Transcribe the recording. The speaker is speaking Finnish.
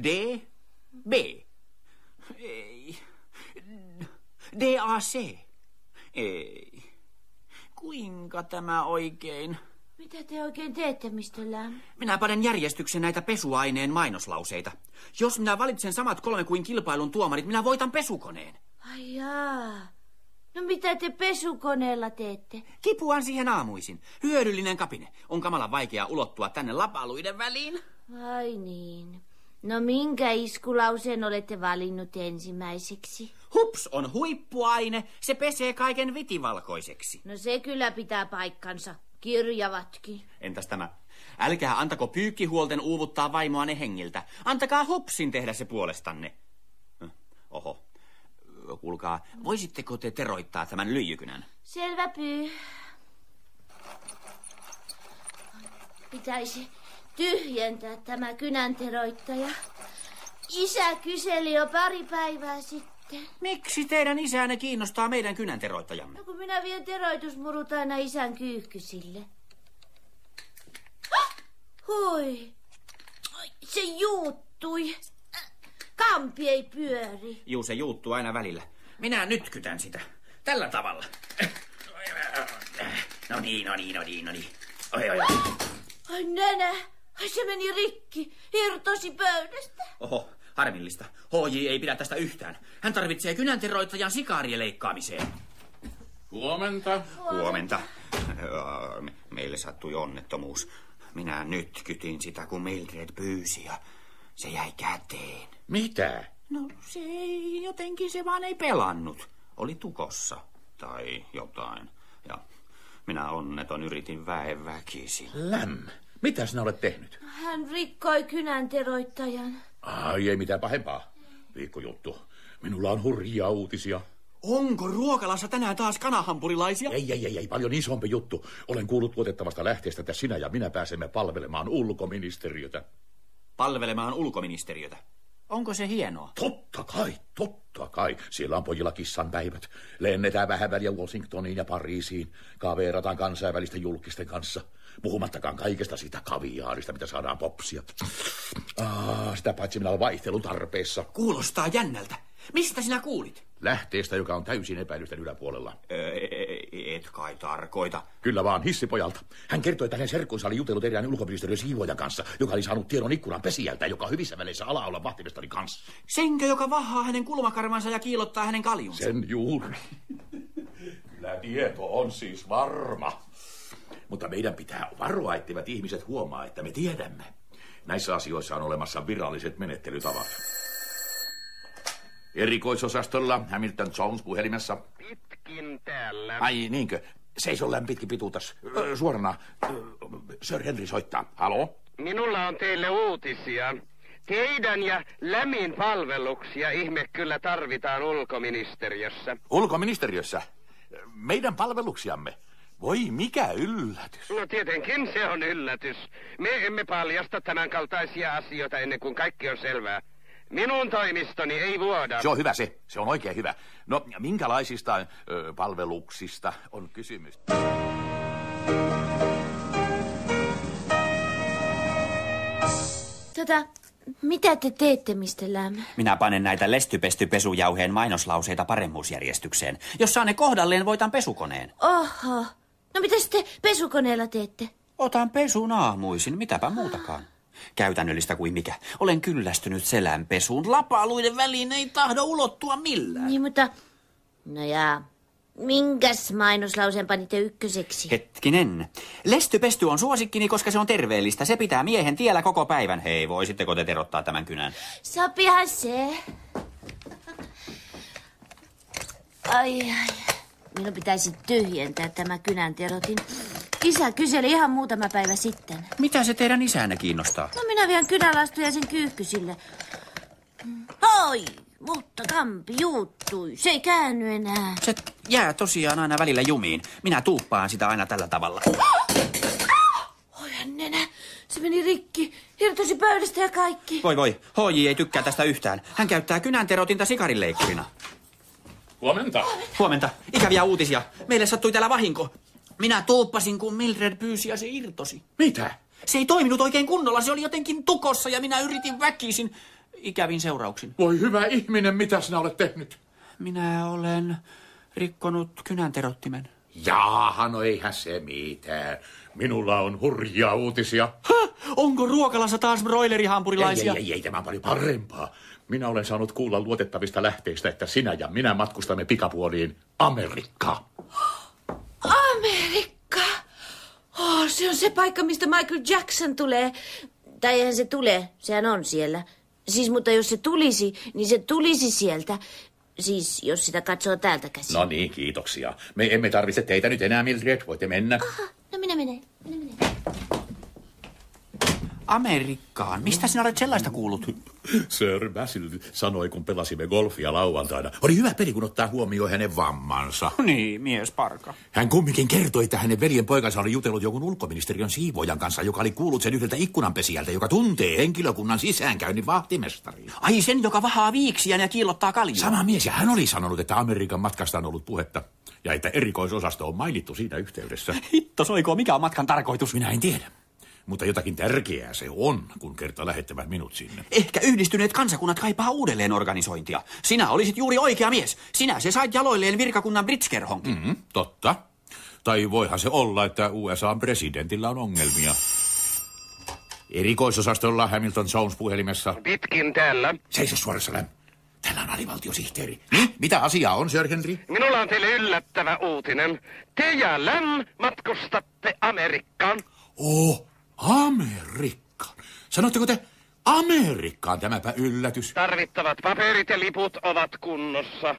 D, B. Ei. DAC. Ei. Kuinka tämä oikein? Mitä te oikein teette, Mr. Lamb? Minä panen järjestyksen näitä pesuaineen mainoslauseita. Jos minä valitsen samat 3 kuin kilpailun tuomarit, minä voitan pesukoneen. Ai jaa. No mitä te pesukoneella teette? Kipuan siihen aamuisin. Hyödyllinen kapine. On kamalan vaikea ulottua tänne lapaluiden väliin. Ai niin. No minkä iskulauseen olette valinnut ensimmäiseksi? Hups on huippuaine. Se pesee kaiken vitivalkoiseksi. No se kyllä pitää paikkansa. Kirjavatkin. Entäs tämä? Älkää antako pyykkihuolten uuvuttaa vaimoanne hengiltä. Antakaa Hupsin tehdä se puolestanne. Oho. Kuulkaa, voisitteko te teroittaa tämän lyijykynän? Selvä pyy. Pitäisi tyhjentää tämä kynänteroittaja. Isä kyseli jo pari päivää sitten. Miksi teidän isänne kiinnostaa meidän kynänteroittajamme? No kun minä vien teroitusmurut aina isän kyyhkysille. Hui, se juuttui. Kampi ei pyöri. Juu, se juuttuu aina välillä. Minä nyt kytän sitä. Tällä tavalla. No niin. Oi. Ai nenä. Ai se meni rikki. Irtosi pöydästä. Oho, harmillista. HJ ei pidä tästä yhtään. Hän tarvitsee kynänteroittajan sikaarien leikkaamiseen. Huomenta. Meille sattui onnettomuus. Minä nyt kytin sitä, kun Mildred pyysi ja se jäi käteen. Mitä? No se ei, jotenkin se vaan ei pelannut. Oli tukossa tai jotain. Ja minä onneton yritin väen väkisin. Lämm, mitä sinä olet tehnyt? Hän rikkoi kynänteroittajan. Ai, ei mitään pahempaa. Viikkojuttu. Minulla on hurjia uutisia. Onko ruokalassa tänään taas kanahampurilaisia? Ei, paljon isompi juttu. Olen kuullut luotettavasta lähteestä, että sinä ja minä pääsemme palvelemaan ulkoministeriötä. Palvelemaan ulkoministeriötä? Onko se hienoa? Totta kai. Siellä on pojilla kissan päivät. Lennetään vähän väliä Washingtoniin ja Pariisiin. Kaveerataan kansainvälisten julkisten kanssa. Puhumattakaan kaikesta siitä kaviaarista, mitä saadaan popsia. Sitä paitsi minä olen vaihtelun tarpeessa. Kuulostaa jännältä. Mistä sinä kuulit? Lähteestä, joka on täysin epäilysten yläpuolella. Et kai tarkoita. Kyllä vaan, hissipojalta. Hän kertoi, että hänen serkkunsa oli jutellut erään ulkoministeriön siivoajan kanssa, joka oli saanut tiedon ikkunan pesijältä, joka on hyvissä väleissä ala-olla vahtimestarin kanssa. Senkö, joka vahaa hänen kulmakarvansa ja kiillottaa hänen kaljunsa? Sen juuri. Kyllä tieto on siis varma. Mutta meidän pitää varoa, etteivät ihmiset huomaa, että me tiedämme. Näissä asioissa on olemassa viralliset menettelytavat. Erikoisosastolla Hamilton Jones puhelimessa. Pitkin täällä. Ai niinkö? Seiso pitkin pituutas. Suorana. Sir Henry soittaa. Halo? Minulla on teille uutisia. Teidän ja Lämin palveluksia ihme kyllä tarvitaan ulkoministeriössä. Ulkoministeriössä? Meidän palveluksiamme? Voi mikä yllätys. No tietenkin se on yllätys. Me emme paljasta tämän kaltaisia asioita ennen kuin kaikki on selvää. Minun toimistoni ei vuoda. Se on hyvä se. Se on oikein hyvä. No, minkälaisista palveluksista on kysymys? Mitä te teette, Mr. Lamb? Minä panen näitä lestypesty-pesujauheen mainoslauseita paremmuusjärjestykseen. Jos saan ne kohdalleen, voitan pesukoneen. Oho. No mitä te pesukoneella teette? Otan pesun aamuisin, mitäpä muutakaan. Käytännöllistä kuin mikä. Olen kyllästynyt selänpesuun. Lapaluiden väliin ei tahdo ulottua millään. Niin, mutta... No jaa. Minkäs mainoslauseen panitte ykköseksi? Hetkinen. Lestypesty on suosikkini, koska se on terveellistä. Se pitää miehen tiellä koko päivän. Hei, voisitteko te terottaa tämän kynän? Sopihan se. Ai. Minun pitäisi tyhjentää tämä kynänterotin. Isä kyseli ihan muutama päivä sitten. Mitä se teidän isänne kiinnostaa? No minä vien kynälastuja sen kyyhkysille. Oi, mutta kampi juuttui. Se ei käänny enää. Se jää tosiaan aina välillä jumiin. Minä tuuppaan sitä aina tällä tavalla. Oi nenä, se meni rikki. Irtosi pöydästä ja kaikki. Voi, HJ ei tykkää tästä yhtään. Hän käyttää kynänterotinta sikarinleikkurina. Huomenta. Ikäviä uutisia. Meille sattui täällä vahinko. Minä tuuppasin, kun Mildred pyysi ja se irtosi. Mitä? Se ei toiminut oikein kunnolla. Se oli jotenkin tukossa ja minä yritin väkisin. ikävin seurauksin. Voi hyvä ihminen, mitä sinä olet tehnyt? Minä olen rikkonut kynänterottimen. Jaaha, no eihän se mitään. Minulla on hurjia uutisia. Onko ruokalassa taas broilerihampurilaisia? Ei, tämä on paljon parempaa. Minä olen saanut kuulla luotettavista lähteistä, että sinä ja minä matkustamme pikapuoliin Amerikkaan. Amerikka? Oh, se on se paikka, mistä Michael Jackson tulee. Tai eihän se tule, sehän on siellä. Siis, mutta jos se tulisi, niin se tulisi sieltä. Siis, jos sitä katsoo täältä käsin. No niin, kiitoksia. Me emme tarvitse teitä nyt enää, Mildred. Voitte mennä. Aha, no minä menen. Amerikkaan? Mistä sinä olet sellaista kuullut? Sir Basil sanoi, kun pelasimme golfia lauantaina. Oli hyvä peli, kun ottaa huomioon hänen vammansa. Niin, mies parka. Hän kumminkin kertoi, että hänen veljen poikansa oli jutellut jonkun ulkoministeriön siivoojan kanssa, joka oli kuullut sen yhdeltä ikkunanpesijältä, joka tuntee henkilökunnan sisäänkäynnin vahtimestariin. Ai sen, joka vahaa viiksiä ja kiillottaa kaljaa. Sama mies, ja hän oli sanonut, että Amerikan matkasta on ollut puhetta. Ja että erikoisosasto on mainittu siinä yhteydessä. Hitto soikoo, mikä on matkan tarkoitus? Minä en tiedä. Mutta jotakin tärkeää se on, kun kerta lähettävät minut sinne. Ehkä yhdistyneet kansakunnat kaipaa uudelleen organisointia. Sinä olisit juuri oikea mies. Sinä se sait jaloilleen virkakunnan Bridge-kerhonkin. Totta. Tai voihan se olla, että USA-presidentillä on ongelmia. Erikoisosastolla Hamilton Jones puhelimessa. Pitkin täällä. Seiso suorassa läm. Täällä on alivaltiosihteeri. Mitä asiaa on, Sir Henry? Minulla on teille yllättävä uutinen. Te ja Läm matkustatte Amerikkaan. Amerikkaan. Sanotteko te Amerikkaan, tämäpä yllätys? Tarvittavat paperit ja liput ovat kunnossa.